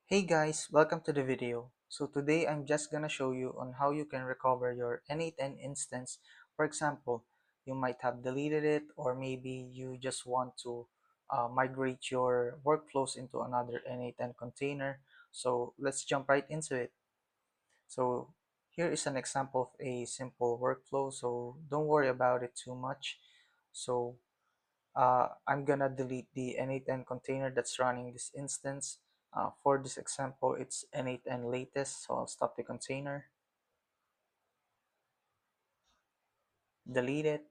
Hey guys, welcome to the video. So today I'm just gonna show you on how you can recover your n8n instance. For example, you might have deleted it, or maybe you just want to migrate your workflows into another n8n container. So let's jump right into it. So here is an example of a simple workflow, so don't worry about it too much. So I'm gonna delete the n8n container that's running this instance. For this example, it's n8n latest, so I'll stop the container, delete it.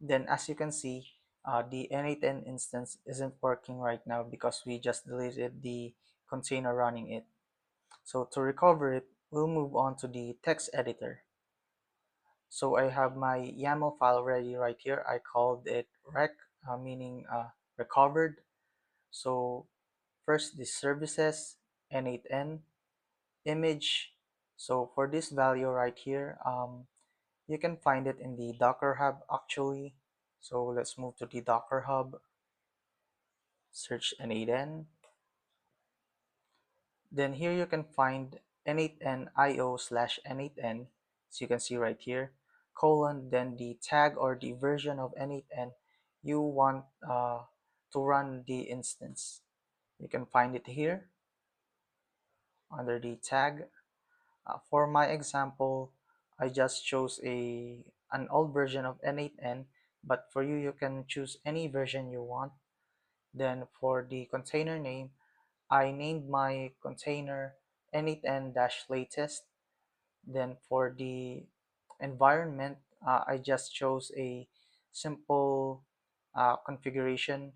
Then as you can see, the n8n instance isn't working right now because we just deleted the container running it. So to recover it, we'll move on to the text editor. So I have my YAML file ready right here. I called it rec, meaning recovered. So first, the services, n8n, image. So for this value right here, you can find it in the Docker Hub actually. So let's move to the Docker Hub, search n8n. Then here you can find n8n io slash n8n, as you can see right here, colon, then the tag or the version of n8n you want to run the instance. You can find it here under the tag. For my example, I just chose an old version of n8n, but for you, you can choose any version you want. Then for the container name, I named my container n8n-latest. Then for the environment, I just chose a simple configuration.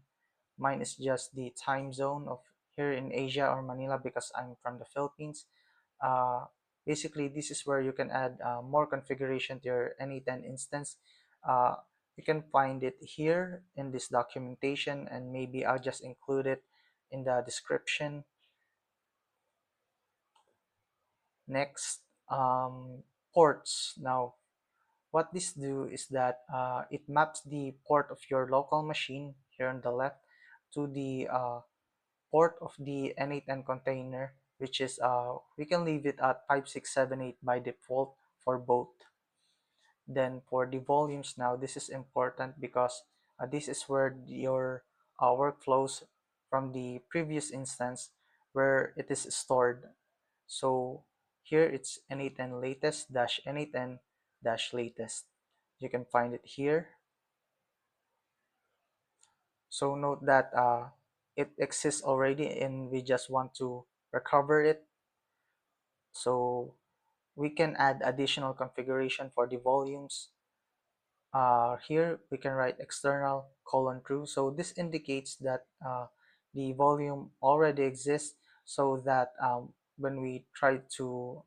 Mine is just the time zone of here in Asia or Manila because I'm from the Philippines. uh, Basically, this is where you can add more configuration to your n8n instance. uh, you can find it here in this documentation, and maybe I'll just include it in the description. Next, ports. Now what this do is that it maps the port of your local machine here on the left to the port of the n8n container, which is we can leave it at 5678 by default for both. Then for the volumes, now this is important because this is where your workflows from the previous instance where it is stored. So here it's n8n latest dash n8n dash latest. You can find it here. So note that it exists already and we just want to recover it. So we can add additional configuration for the volumes. Here we can write external colon true. So this indicates that the volume already exists, so that when we try to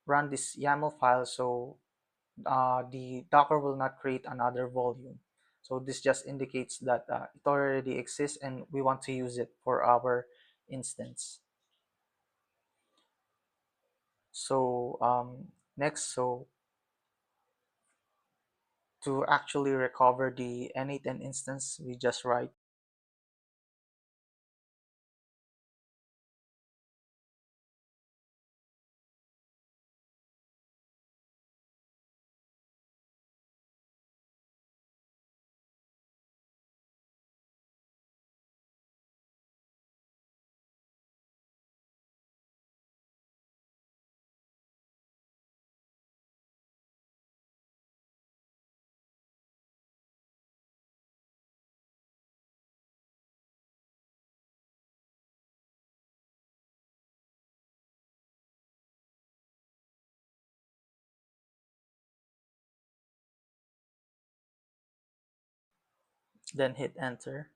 run this YAML file, so the Docker will not create another volume. So this just indicates that it already exists and we want to use it for our instance. So next, so to actually recover the n8n instance, we just write then hit enter.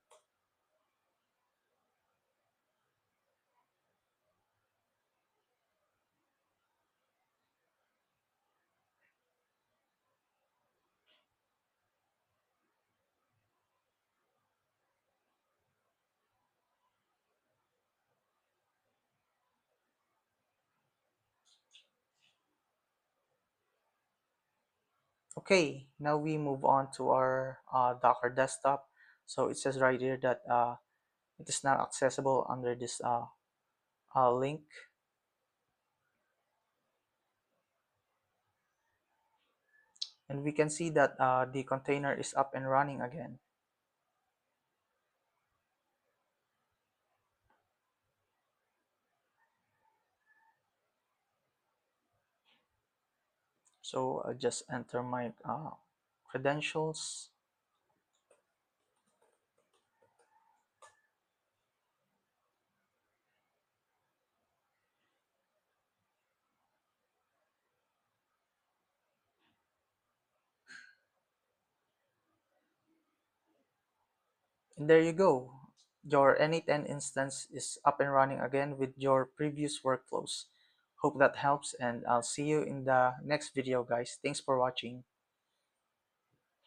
Okay, now we move on to our Docker desktop. So it says right here that it is not accessible under this link. And we can see that the container is up and running again. So I'll just enter my credentials. And there you go. Your n8n instance is up and running again with your previous workflows. Hope that helps, and I'll see you in the next video, guys. Thanks for watching.